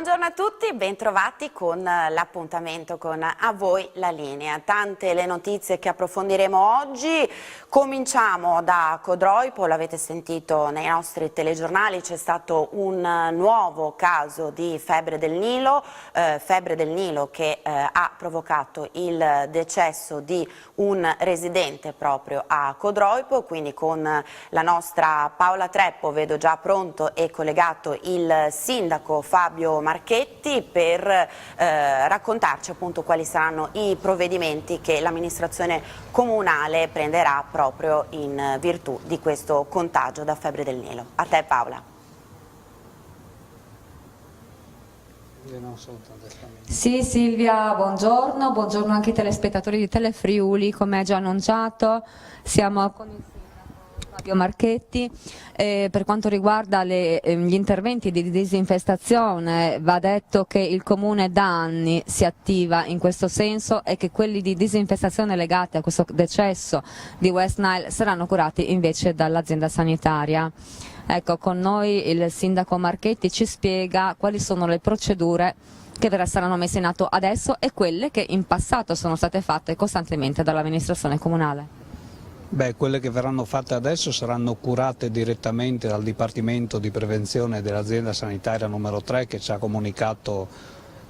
Buongiorno a tutti, bentrovati con l'appuntamento con A Voi la Linea. Tante le notizie che approfondiremo oggi. Cominciamo da Codroipo, l'avete sentito nei nostri telegiornali, c'è stato un nuovo caso di febbre del Nilo che ha provocato il decesso di un residente proprio a Codroipo, quindi con la nostra Paola Treppo vedo già pronto e collegato il sindaco Fabio Marchetti per raccontarci appunto quali saranno i provvedimenti che l'amministrazione comunale prenderà proprio in virtù di questo contagio da febbre del Nilo. A te Paola. Sì Silvia, buongiorno, buongiorno anche ai telespettatori di Telefriuli. Come già annunciato siamo con il sindaco Fabio Marchetti. Per quanto riguarda gli interventi di disinfestazione, va detto che il Comune da anni si attiva in questo senso e che quelli di disinfestazione legati a questo decesso di West Nile saranno curati invece dall'azienda sanitaria. Ecco, con noi il sindaco Marchetti ci spiega quali sono le procedure che saranno messe in atto adesso e quelle che in passato sono state fatte costantemente dall'amministrazione comunale. Quelle che verranno fatte adesso saranno curate direttamente dal Dipartimento di Prevenzione dell'azienda sanitaria numero 3 che ci ha comunicato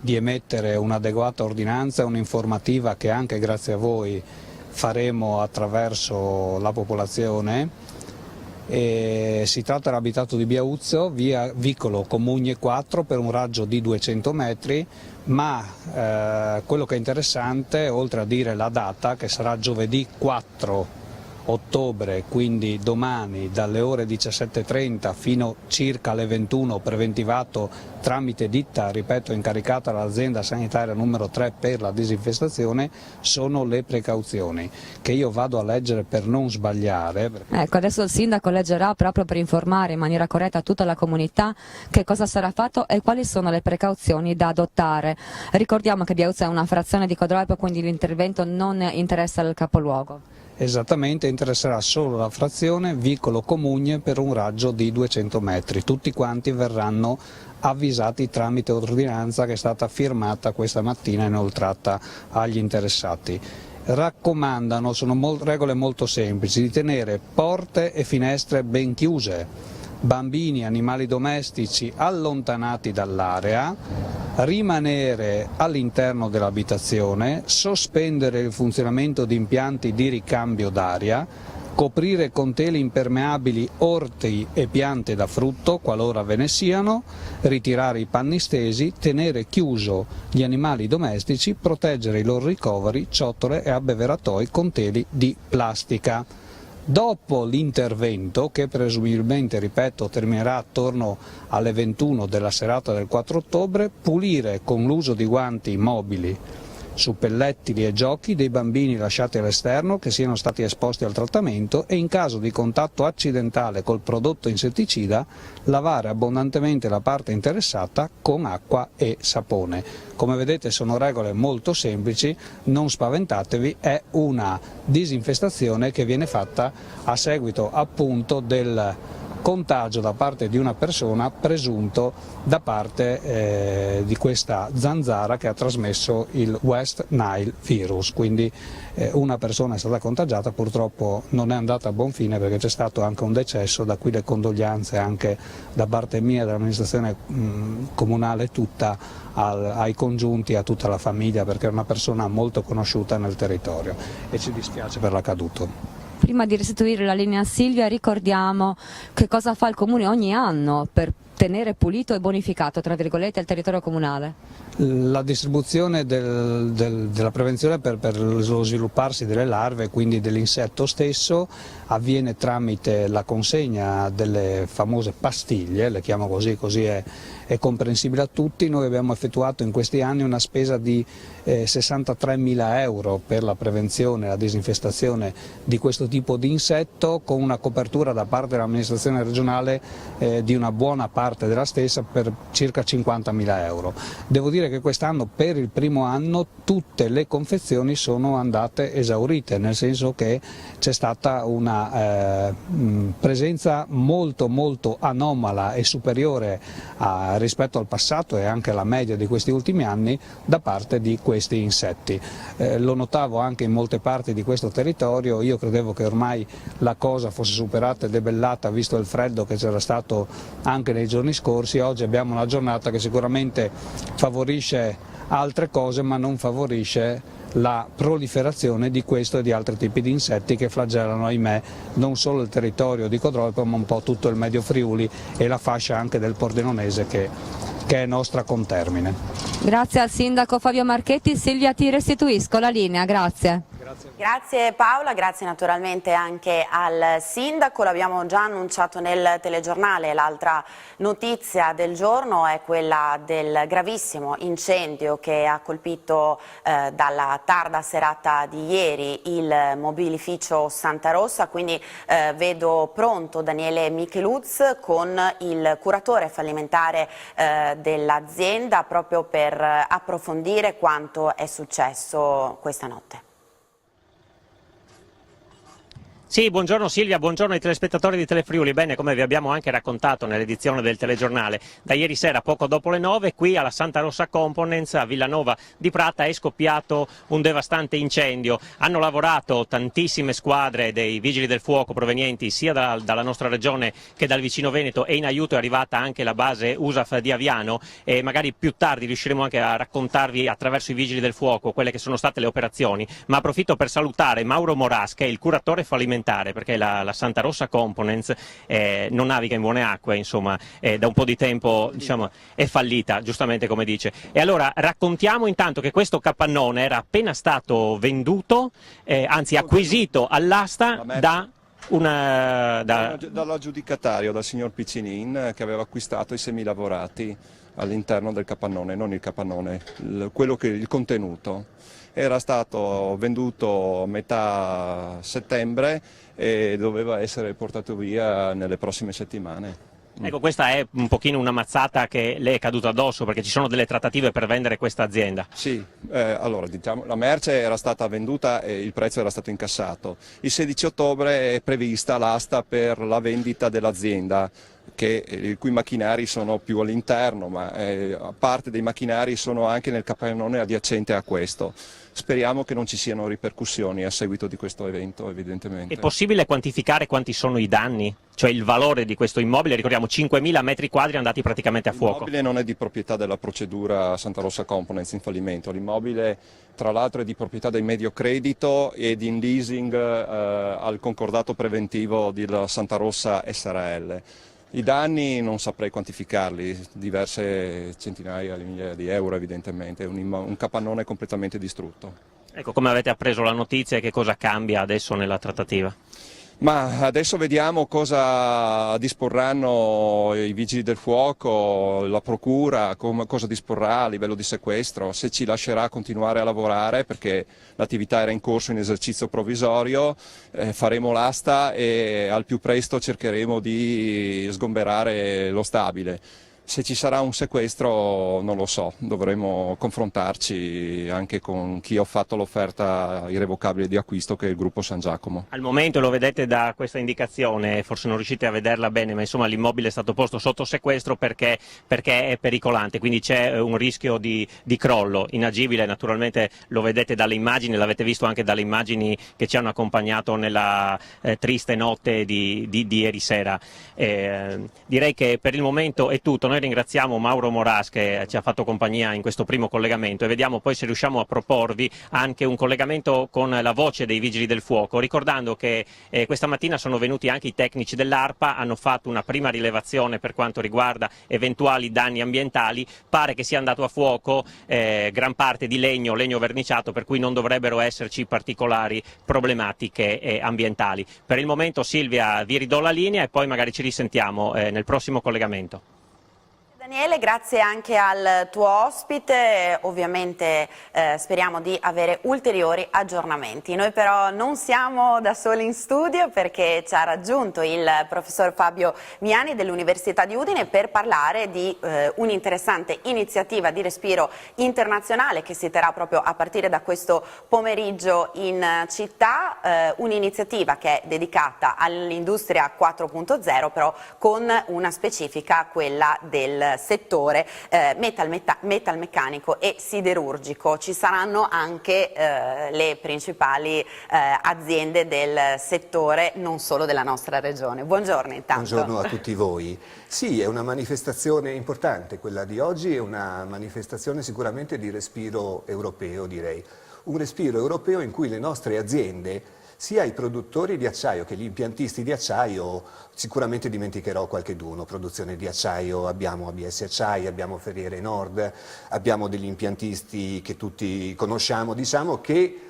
di emettere un'adeguata ordinanza e un'informativa che anche grazie a voi faremo attraverso la popolazione. Si tratta dell'abitato di Biauzzo, via Vicolo Comugne 4 per un raggio di 200 metri, ma quello che è interessante, oltre a dire la data, che sarà giovedì 4 ottobre, quindi domani dalle ore 17:30 fino circa alle 21, preventivato tramite ditta, ripeto, incaricata dall'azienda sanitaria numero 3 per la disinfestazione, sono le precauzioni che io vado a leggere per non sbagliare. Ecco, adesso il sindaco leggerà proprio per informare in maniera corretta tutta la comunità che cosa sarà fatto e quali sono le precauzioni da adottare. Ricordiamo che Biauzzo è una frazione di Codroipo, quindi l'intervento non interessa il capoluogo. Esattamente, interesserà solo la frazione Vicolo Comugne per un raggio di 200 metri. Tutti quanti verranno avvisati tramite ordinanza che è stata firmata questa mattina e inoltrata agli interessati. Raccomandano, sono regole molto semplici, di tenere porte e finestre ben chiuse, bambini e animali domestici allontanati dall'area, rimanere all'interno dell'abitazione, sospendere il funzionamento di impianti di ricambio d'aria, coprire con tele impermeabili orti e piante da frutto qualora ve ne siano, ritirare i panni stesi, tenere chiuso gli animali domestici, proteggere i loro ricoveri, ciotole e abbeveratoi con teli di plastica. Dopo l'intervento, che presumibilmente, ripeto, terminerà attorno alle 21 della serata del 4 ottobre, pulire con l'uso di guanti mobili, suppellettili e giochi dei bambini lasciati all'esterno che siano stati esposti al trattamento e in caso di contatto accidentale col prodotto insetticida lavare abbondantemente la parte interessata con acqua e sapone. Come vedete sono regole molto semplici, non spaventatevi, è una disinfestazione che viene fatta a seguito appunto del contagio da parte di una persona presunto da parte di questa zanzara che ha trasmesso il West Nile virus, quindi una persona è stata contagiata, purtroppo non è andata a buon fine perché c'è stato anche un decesso, da qui le condoglianze anche da parte mia e dell'amministrazione comunale tutta ai congiunti e a tutta la famiglia, perché è una persona molto conosciuta nel territorio e ci dispiace per l'accaduto. Prima di restituire la linea a Silvia ricordiamo che cosa fa il Comune ogni anno per tenere pulito e bonificato, tra virgolette, il territorio comunale. La distribuzione della prevenzione per lo svilupparsi delle larve, quindi dell'insetto stesso, avviene tramite la consegna delle famose pastiglie, le chiamo così, è comprensibile a tutti. Noi abbiamo effettuato in questi anni una spesa di 63.000 euro per la prevenzione e la disinfestazione di questo tipo di insetto, con una copertura da parte dell'amministrazione regionale di una buona parte parte della stessa per circa 50.000 euro. Devo dire che quest'anno per il primo anno tutte le confezioni sono andate esaurite, nel senso che c'è stata una presenza molto anomala e superiore rispetto al passato e anche alla media di questi ultimi anni da parte di questi insetti. Lo notavo anche in molte parti di questo territorio, io credevo che ormai la cosa fosse superata e debellata visto il freddo che c'era stato anche nei giorni scorsi. Oggi abbiamo una giornata che sicuramente favorisce altre cose ma non favorisce la proliferazione di questo e di altri tipi di insetti che flagellano, ahimè, non solo il territorio di Codroipo ma un po' tutto il Medio Friuli e la fascia anche del Pordenonese che è nostra contermine. Grazie al sindaco Fabio Marchetti. Silvia, ti restituisco la linea, grazie. Grazie Paola, grazie naturalmente anche al sindaco, l'abbiamo già annunciato nel telegiornale. L'altra notizia del giorno è quella del gravissimo incendio che ha colpito dalla tarda serata di ieri il mobilificio Santa Rossa, quindi vedo pronto Daniele Micheluz con il curatore fallimentare dell'azienda proprio per approfondire quanto è successo questa notte. Sì, buongiorno Silvia, buongiorno ai telespettatori di Telefriuli. Bene, come vi abbiamo anche raccontato nell'edizione del telegiornale, da ieri sera poco dopo le 9 qui alla Santa Rossa Components a Villanova di Prata è scoppiato un devastante incendio. Hanno lavorato tantissime squadre dei vigili del fuoco provenienti sia dalla nostra regione che dal vicino Veneto, e in aiuto è arrivata anche la base USAF di Aviano, e magari più tardi riusciremo anche a raccontarvi attraverso i vigili del fuoco quelle che sono state le operazioni. Ma approfitto per salutare Mauro Moras, che è il curatore fallimentare, perché la Santa Rossa Components non naviga in buone acque, insomma, da un po' di tempo, diciamo, è fallita, giustamente come dice. E allora raccontiamo intanto che questo capannone era appena stato venduto, anzi acquisito all'asta dall'aggiudicatario, dal signor Piccinin, che aveva acquistato i semilavorati all'interno del capannone, non il capannone, il contenuto. Era stato venduto a metà settembre e doveva essere portato via nelle prossime settimane. Ecco, questa è un pochino una mazzata che le è caduta addosso, perché ci sono delle trattative per vendere questa azienda. Sì, allora diciamo, la merce era stata venduta e il prezzo era stato incassato. Il 16 ottobre è prevista l'asta per la vendita dell'azienda, i cui macchinari sono più all'interno, ma parte dei macchinari sono anche nel capannone adiacente a questo. Speriamo che non ci siano ripercussioni a seguito di questo evento, evidentemente. È possibile quantificare quanti sono i danni? Cioè il valore di questo immobile? Ricordiamo 5.000 metri quadri andati praticamente a fuoco. L'immobile non è di proprietà della procedura Santa Rossa Components in fallimento. L'immobile tra l'altro è di proprietà del Mediocredito ed in leasing al concordato preventivo della Santa Rossa SRL. I danni non saprei quantificarli, diverse centinaia di migliaia di euro evidentemente, un capannone completamente distrutto. Ecco, come avete appreso la notizia e che cosa cambia adesso nella trattativa? Ma adesso vediamo cosa disporranno i vigili del fuoco, la procura, cosa disporrà a livello di sequestro, se ci lascerà continuare a lavorare, perché l'attività era in corso in esercizio provvisorio, faremo l'asta e al più presto cercheremo di sgomberare lo stabile. Se ci sarà un sequestro non lo so, dovremo confrontarci anche con chi ha fatto l'offerta irrevocabile di acquisto, che è il gruppo San Giacomo. Al momento lo vedete da questa indicazione, forse non riuscite a vederla bene, ma insomma l'immobile è stato posto sotto sequestro perché è pericolante, quindi c'è un rischio di crollo inagibile. Naturalmente lo vedete dalle immagini, l'avete visto anche dalle immagini che ci hanno accompagnato nella triste notte di ieri sera. Direi che per il momento è tutto. Noi ringraziamo Mauro Moras che ci ha fatto compagnia in questo primo collegamento e vediamo poi se riusciamo a proporvi anche un collegamento con la voce dei Vigili del Fuoco, ricordando che questa mattina sono venuti anche i tecnici dell'ARPA, hanno fatto una prima rilevazione per quanto riguarda eventuali danni ambientali. Pare che sia andato a fuoco gran parte di legno verniciato, per cui non dovrebbero esserci particolari problematiche ambientali. Per il momento Silvia vi ridò la linea e poi magari ci risentiamo nel prossimo collegamento. Daniele, grazie anche al tuo ospite, ovviamente speriamo di avere ulteriori aggiornamenti. Noi però non siamo da soli in studio perché ci ha raggiunto il professor Fabio Miani dell'Università di Udine per parlare di un'interessante iniziativa di respiro internazionale che si terrà proprio a partire da questo pomeriggio in città, un'iniziativa che è dedicata all'industria 4.0 però con una specifica, quella del settore metalmeccanico e siderurgico. Ci saranno anche le principali aziende del settore, non solo della nostra regione. Buongiorno intanto. Buongiorno a tutti voi. Sì, è una manifestazione importante, quella di oggi è una manifestazione sicuramente di respiro europeo, direi. Un respiro europeo in cui le nostre aziende, sia i produttori di acciaio che gli impiantisti di acciaio, sicuramente dimenticherò qualcheduno, produzione di acciaio, abbiamo ABS Acciai, abbiamo Ferriere Nord, abbiamo degli impiantisti che tutti conosciamo, diciamo che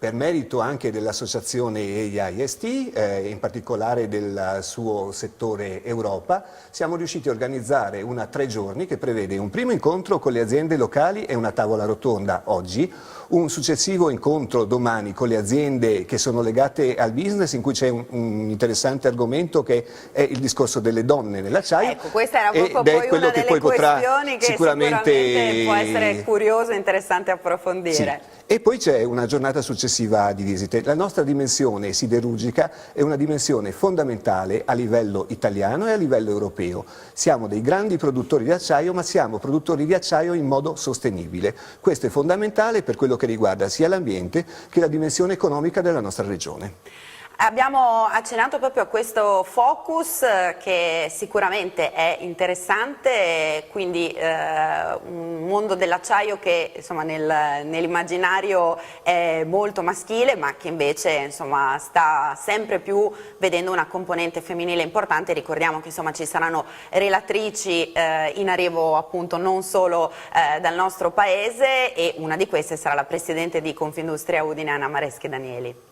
per merito anche dell'associazione EIA-IST, in particolare del suo settore Europa, siamo riusciti a organizzare una 3 giorni che prevede un primo incontro con le aziende locali e una tavola rotonda oggi, un successivo incontro domani con le aziende che sono legate al business, in cui c'è un interessante argomento che è il discorso delle donne nell'acciaio. Ecco, questa era proprio poi una delle questioni che sicuramente può essere curioso e interessante approfondire. Sì. E poi c'è una giornata successiva di visite. La nostra dimensione siderurgica è una dimensione fondamentale a livello italiano e a livello europeo. Siamo dei grandi produttori di acciaio, ma siamo produttori di acciaio in modo sostenibile. Questo è fondamentale per quello che riguarda sia l'ambiente che la dimensione economica della nostra regione. Abbiamo accennato proprio a questo focus che sicuramente è interessante, quindi un mondo dell'acciaio che insomma nell'immaginario è molto maschile ma che invece insomma sta sempre più vedendo una componente femminile importante. Ricordiamo che insomma ci saranno relatrici in arrivo appunto non solo dal nostro paese, e una di queste sarà la presidente di Confindustria Udine Anna Mareschi Danieli.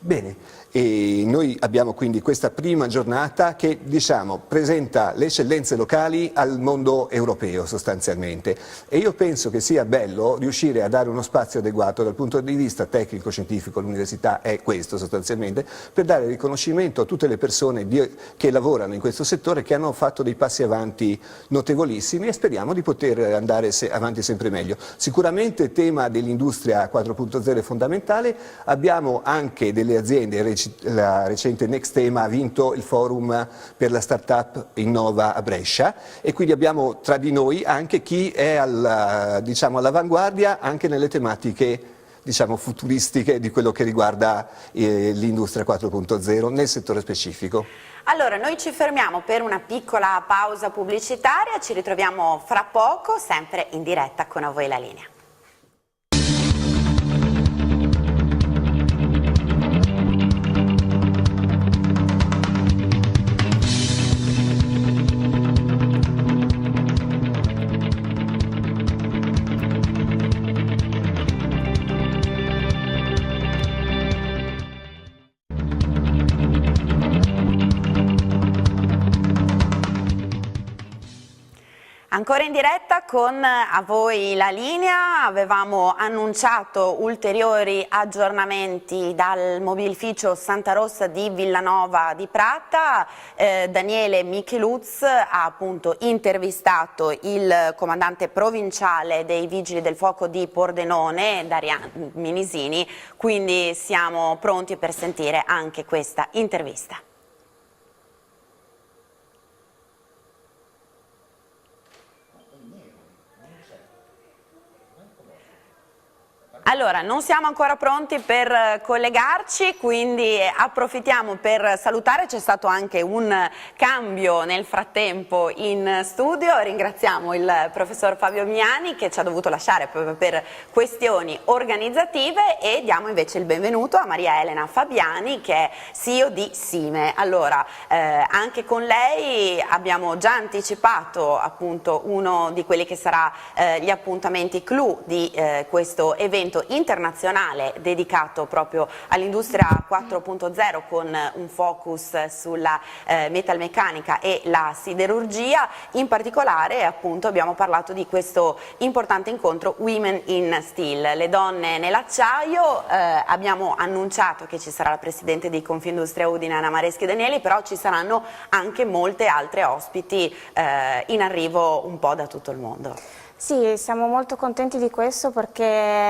Bene, e noi abbiamo quindi questa prima giornata che diciamo presenta le eccellenze locali al mondo europeo sostanzialmente, e io penso che sia bello riuscire a dare uno spazio adeguato dal punto di vista tecnico-scientifico, l'università è questo sostanzialmente, per dare riconoscimento a tutte le persone che lavorano in questo settore, che hanno fatto dei passi avanti notevolissimi, e speriamo di poter andare avanti sempre meglio. Sicuramente il tema dell'industria 4.0 è fondamentale, abbiamo anche delle aziende, la recente Nextema ha vinto il forum per la startup Innova a Brescia, e quindi abbiamo tra di noi anche chi è all'avanguardia anche nelle tematiche futuristiche di quello che riguarda l'industria 4.0 nel settore specifico. Allora, noi ci fermiamo per una piccola pausa pubblicitaria, ci ritroviamo fra poco, sempre in diretta con A Voi la Linea. Ancora in diretta con A Voi la Linea, avevamo annunciato ulteriori aggiornamenti dal mobilificio Santa Rossa di Villanova di Prata. Daniele Micheluz ha appunto intervistato il comandante provinciale dei Vigili del Fuoco di Pordenone, Darian Minisini, quindi siamo pronti per sentire anche questa intervista. Allora, non siamo ancora pronti per collegarci, quindi approfittiamo per salutare, c'è stato anche un cambio nel frattempo in studio, ringraziamo il professor Fabio Miani che ci ha dovuto lasciare proprio per questioni organizzative, e diamo invece il benvenuto a Maria Elena Fabiani che è CEO di Sime. Allora, anche con lei abbiamo già anticipato appunto uno di quelli che sarà gli appuntamenti clou di questo evento evento internazionale dedicato proprio all'industria 4.0 con un focus sulla metalmeccanica e la siderurgia. In particolare appunto abbiamo parlato di questo importante incontro Women in Steel, le donne nell'acciaio. Abbiamo annunciato che ci sarà la presidente di Confindustria Udine Anna Mareschi Danieli, però ci saranno anche molte altre ospiti in arrivo un po' da tutto il mondo. Sì, siamo molto contenti di questo perché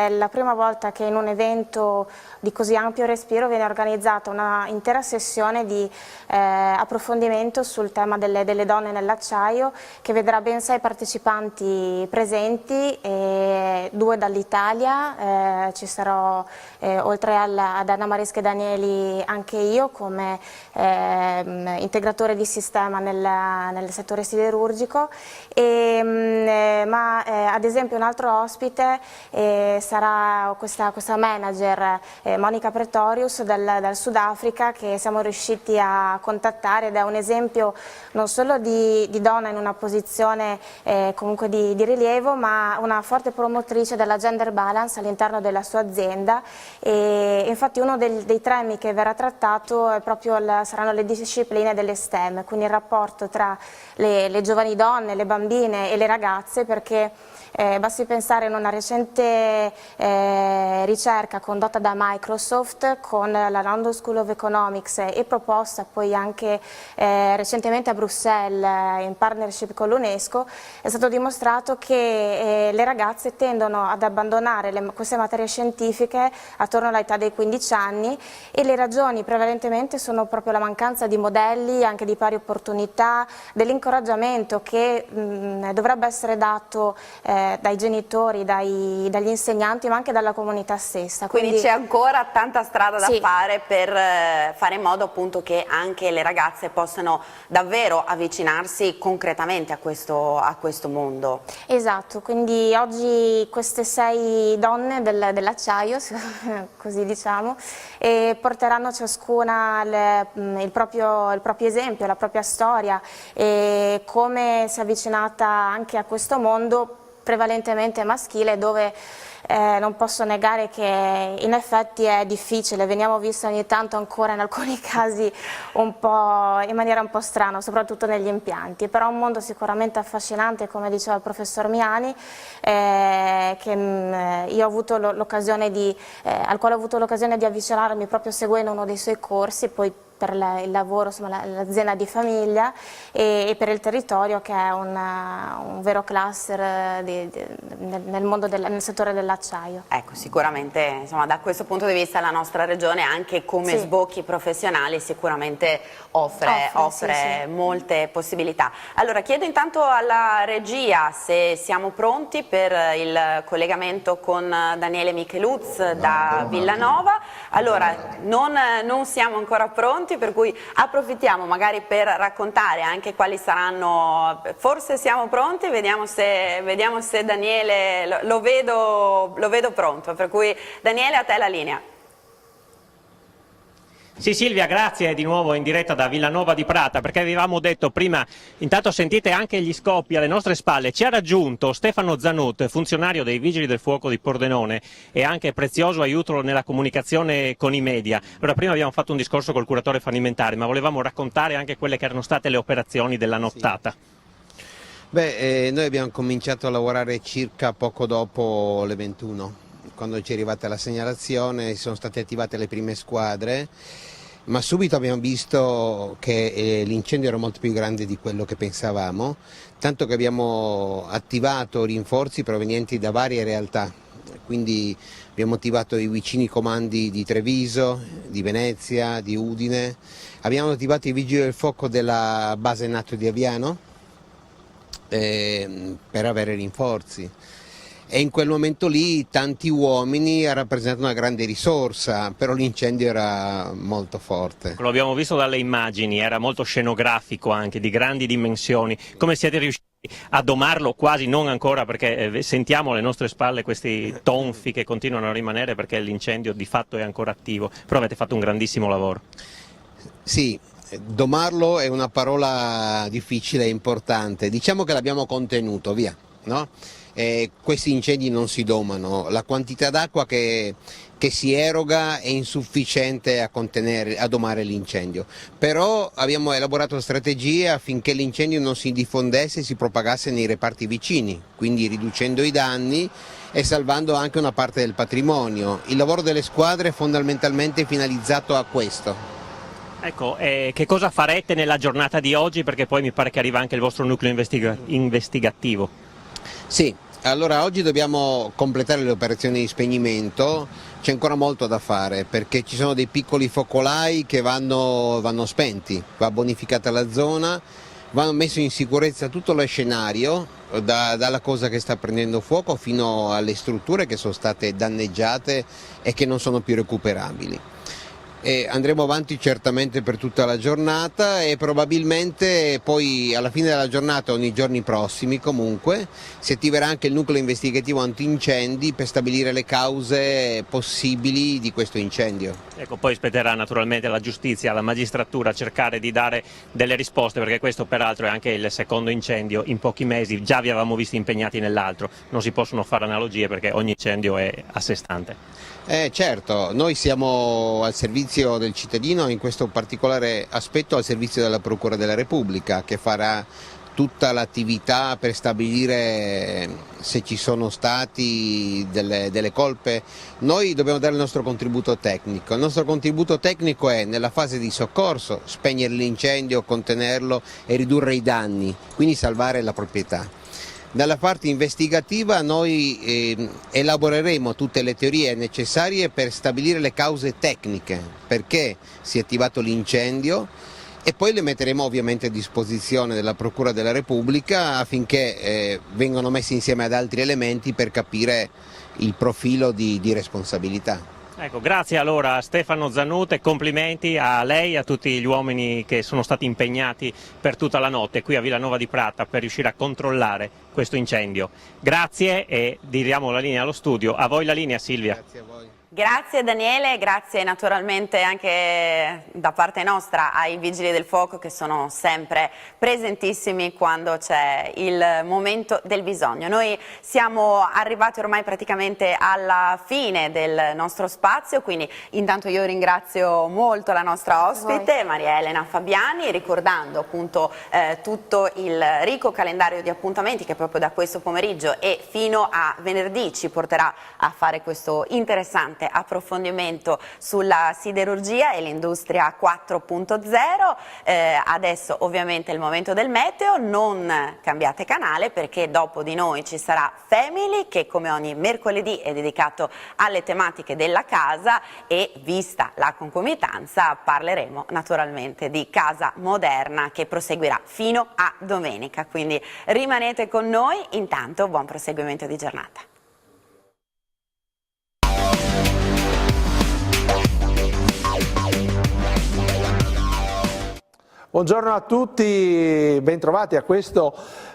è la prima volta che in un evento di così ampio respiro viene organizzata una intera sessione di approfondimento sul tema delle donne nell'acciaio, che vedrà ben 6 partecipanti presenti, 2 dall'Italia, ci sarò oltre ad Anna Mareschi Danieli anche io come integratore di sistema nel settore siderurgico, ma ad esempio un altro ospite sarà questa manager Monica Pretorius dal Sudafrica, che siamo riusciti a contattare, ed è un esempio non solo di donna in una posizione comunque di rilievo, ma una forte promotrice della gender balance all'interno della sua azienda. E infatti uno dei temi che verrà trattato è proprio saranno le discipline delle STEM, quindi il rapporto tra le giovani donne, le bambine e le ragazze, perché basti pensare in una recente ricerca condotta da Microsoft con la London School of Economics e proposta poi anche recentemente a Bruxelles in partnership con l'UNESCO, è stato dimostrato che le ragazze tendono ad abbandonare queste materie scientifiche attorno all'età dei 15 anni, e le ragioni prevalentemente sono proprio la mancanza di modelli, anche di pari opportunità, dell'incoraggiamento che dovrebbe essere dato dai genitori, dagli insegnanti, ma anche dalla comunità stessa. Quindi c'è ancora tanta strada da Sì. fare per fare in modo appunto che anche le ragazze possano davvero avvicinarsi concretamente a questo mondo. Esatto, quindi oggi queste 6 donne dell'acciaio, così diciamo, porteranno ciascuna il proprio esempio, la propria storia, e come si è avvicinata anche a questo mondo prevalentemente maschile, dove non posso negare che in effetti è difficile, veniamo viste ogni tanto ancora in alcuni casi in maniera un po' strana, soprattutto negli impianti, però è un mondo sicuramente affascinante, come diceva il professor Miani, che io ho avuto l'occasione al quale ho avuto l'occasione di avvicinarmi proprio seguendo uno dei suoi corsi, poi per il lavoro, insomma, l'azienda di famiglia, e per il territorio, che è un vero cluster nel settore dell'acciaio. Ecco, sicuramente insomma, da questo punto di vista la nostra regione, anche come Sì. sbocchi professionali, sicuramente offre Sì. molte possibilità. Allora chiedo intanto alla regia se siamo pronti per il collegamento con Daniele Micheluz da Villanova. Allora non siamo ancora pronti, per cui approfittiamo magari per raccontare anche quali saranno, forse siamo pronti, vediamo se Daniele lo vedo pronto, per cui Daniele, a te la linea. Sì Silvia, grazie di nuovo in diretta da Villanova di Prata, perché avevamo detto prima, intanto sentite anche gli scoppi alle nostre spalle, ci ha raggiunto Stefano Zanut, funzionario dei Vigili del Fuoco di Pordenone e anche prezioso aiuto nella comunicazione con i media. Allora prima abbiamo fatto un discorso col curatore fallimentare, ma volevamo raccontare anche quelle che erano state le operazioni della nottata. Noi abbiamo cominciato a lavorare circa poco dopo le 21, quando ci è arrivata la segnalazione, si sono state attivate le prime squadre, ma subito abbiamo visto che l'incendio era molto più grande di quello che pensavamo, tanto che abbiamo attivato rinforzi provenienti da varie realtà, quindi abbiamo attivato i vicini comandi di Treviso, di Venezia, di Udine, abbiamo attivato i vigili del fuoco della base NATO di Aviano per avere rinforzi. E in quel momento lì tanti uomini ha rappresentato una grande risorsa, però l'incendio era molto forte. Lo abbiamo visto dalle immagini, era molto scenografico anche, di grandi dimensioni. Come siete riusciti a domarlo? Quasi non ancora, perché sentiamo alle nostre spalle questi tonfi che continuano a rimanere perché l'incendio di fatto è ancora attivo, però avete fatto un grandissimo lavoro. Sì, domarlo è una parola difficile e importante, diciamo che l'abbiamo contenuto, via, no? questi incendi non si domano, la quantità d'acqua che si eroga è insufficiente a domare l'incendio, però abbiamo elaborato strategie affinché l'incendio non si diffondesse e si propagasse nei reparti vicini, quindi riducendo i danni e salvando anche una parte del patrimonio. Il lavoro delle squadre è fondamentalmente finalizzato a questo. Ecco, che cosa farete nella giornata di oggi? Perché poi mi pare che arriva anche il vostro nucleo investigativo. Sì, allora oggi dobbiamo completare le operazioni di spegnimento, c'è ancora molto da fare perché ci sono dei piccoli focolai che vanno spenti, va bonificata la zona, va messo in sicurezza tutto lo scenario, dalla cosa che sta prendendo fuoco fino alle strutture che sono state danneggiate e che non sono più recuperabili. E andremo avanti certamente per tutta la giornata e probabilmente poi alla fine della giornata o nei giorni prossimi comunque si attiverà anche il nucleo investigativo antincendi per stabilire le cause possibili di questo incendio. Ecco, poi spetterà naturalmente alla giustizia, alla magistratura cercare di dare delle risposte, perché questo peraltro è anche il secondo incendio in pochi mesi, già vi avevamo visti impegnati nell'altro, non si possono fare analogie perché ogni incendio è a sé stante. Certo, noi siamo al servizio del cittadino, in questo particolare aspetto al servizio della Procura della Repubblica che farà tutta l'attività per stabilire se ci sono stati delle colpe. Noi dobbiamo dare il nostro contributo tecnico. Il nostro contributo tecnico è nella fase di soccorso, spegnere l'incendio, contenerlo e ridurre i danni, quindi salvare la proprietà. Dalla parte investigativa noi elaboreremo tutte le teorie necessarie per stabilire le cause tecniche, perché si è attivato l'incendio, e poi le metteremo ovviamente a disposizione della Procura della Repubblica affinché vengano messi insieme ad altri elementi per capire il profilo di responsabilità. Ecco, grazie allora a Stefano Zannuta e complimenti a lei e a tutti gli uomini che sono stati impegnati per tutta la notte qui a Villanova di Prata per riuscire a controllare questo incendio. Grazie e diamo la linea allo studio. A voi la linea, Silvia. Grazie a voi. Grazie Daniele, grazie naturalmente anche da parte nostra ai Vigili del Fuoco che sono sempre presentissimi quando c'è il momento del bisogno. Noi siamo arrivati ormai praticamente alla fine del nostro spazio, quindi intanto io ringrazio molto la nostra ospite Maria Elena Fabiani, ricordando appunto tutto il ricco calendario di appuntamenti che proprio da questo pomeriggio e fino a venerdì ci porterà a fare questo interessante approfondimento sulla siderurgia e l'industria 4.0. Adesso ovviamente è il momento del meteo, non cambiate canale perché dopo di noi ci sarà Family che come ogni mercoledì è dedicato alle tematiche della casa e vista la concomitanza parleremo naturalmente di casa moderna che proseguirà fino a domenica, quindi rimanete con noi, intanto buon proseguimento di giornata. Buongiorno a tutti, bentrovati a questo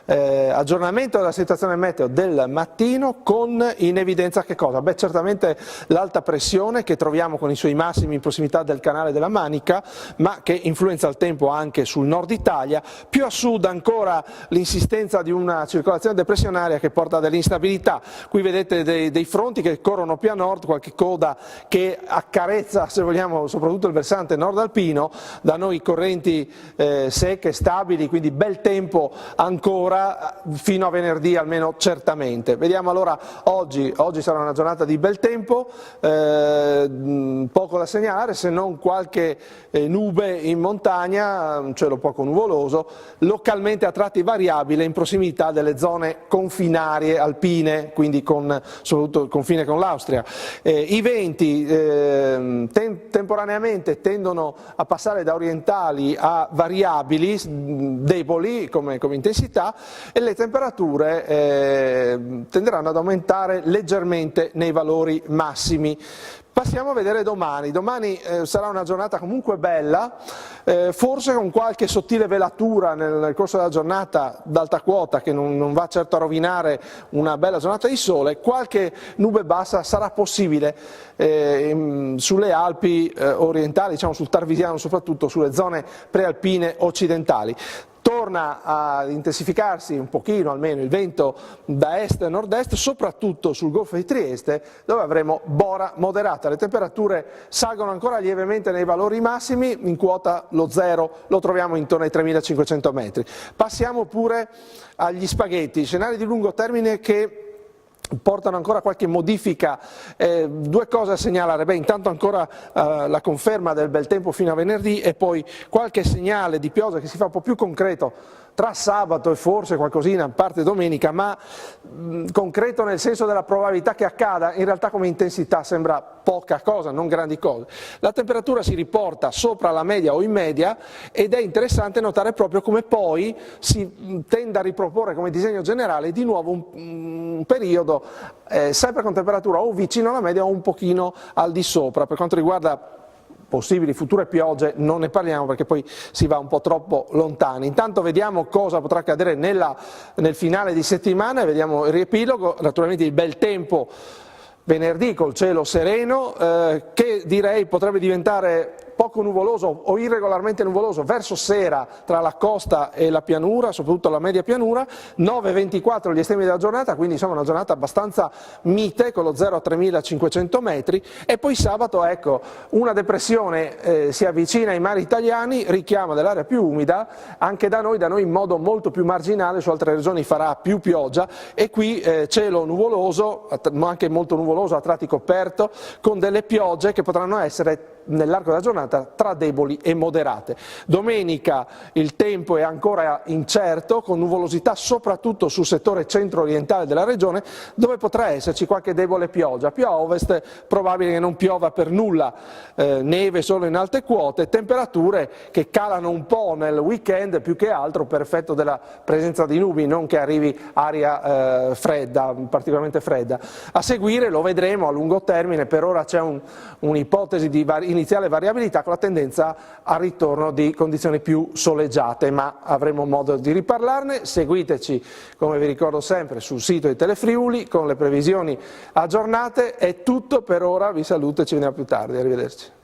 aggiornamento della situazione meteo del mattino con in evidenza che cosa? Beh, certamente l'alta pressione che troviamo con i suoi massimi in prossimità del canale della Manica, ma che influenza il tempo anche sul nord Italia, più a sud ancora l'insistenza di una circolazione depressionaria che porta a dell'instabilità. Qui vedete dei fronti che corrono più a nord, qualche coda che accarezza, se vogliamo, soprattutto il versante nord alpino, da noi correnti secche, stabili, quindi bel tempo ancora fino a venerdì almeno certamente. Vediamo allora oggi sarà una giornata di bel tempo, poco da segnalare se non qualche nube in montagna, un cielo poco nuvoloso, localmente a tratti variabile in prossimità delle zone confinarie alpine, quindi soprattutto il confine con l'Austria. I venti temporaneamente tendono a passare da orientali a variabili, deboli come intensità, e le temperature tenderanno ad aumentare leggermente nei valori massimi. Passiamo a vedere domani. Domani sarà una giornata comunque bella, forse con qualche sottile velatura nel corso della giornata d'alta quota che non va certo a rovinare una bella giornata di sole. Qualche nube bassa sarà possibile sulle Alpi orientali, diciamo sul Tarvisiano, soprattutto sulle zone prealpine occidentali. torna ad intensificarsi un pochino almeno il vento da est e nord-est, soprattutto sul Golfo di Trieste, dove avremo bora moderata. Le temperature salgono ancora lievemente nei valori massimi, in quota lo zero lo troviamo intorno ai 3.500 metri. Passiamo pure agli spaghetti, scenari di lungo termine che portano ancora qualche modifica. Due cose a segnalare: intanto ancora la conferma del bel tempo fino a venerdì e poi qualche segnale di pioggia che si fa un po' più concreto tra sabato e forse qualcosina in parte domenica, ma concreto nel senso della probabilità che accada. In realtà come intensità sembra poca cosa, non grandi cose. La temperatura si riporta sopra la media o in media ed è interessante notare proprio come poi si tende a riproporre come disegno generale di nuovo un periodo sempre con temperatura o vicino alla media o un pochino al di sopra. Per quanto riguarda possibili future piogge non ne parliamo perché poi si va un po' troppo lontani. Intanto vediamo cosa potrà accadere nel finale di settimana e vediamo il riepilogo. Naturalmente il bel tempo venerdì col cielo sereno che direi potrebbe diventare poco nuvoloso o irregolarmente nuvoloso verso sera tra la costa e la pianura, soprattutto la media pianura. 9,24 gli estremi della giornata, quindi insomma una giornata abbastanza mite con lo 0 a 3.500 metri. E poi sabato, ecco, una depressione si avvicina ai mari italiani, richiama dell'area più umida, anche da noi in modo molto più marginale, su altre regioni farà più pioggia e qui cielo nuvoloso, ma anche molto nuvoloso, a tratti coperto, con delle piogge che potranno essere nell'arco della giornata tra deboli e moderate. Domenica il tempo è ancora incerto, con nuvolosità soprattutto sul settore centro-orientale della regione, dove potrà esserci qualche debole pioggia. Più a ovest probabile che non piova per nulla, neve solo in alte quote, temperature che calano un po' nel weekend, più che altro per effetto della presenza di nubi, non che arrivi aria fredda, particolarmente fredda. A seguire lo vedremo a lungo termine, per ora c'è un'ipotesi di iniziale variabilità con la tendenza al ritorno di condizioni più soleggiate, ma avremo modo di riparlarne. Seguiteci, come vi ricordo sempre, sul sito di Telefriuli con le previsioni aggiornate. È tutto per ora, vi saluto e ci vediamo più tardi, arrivederci.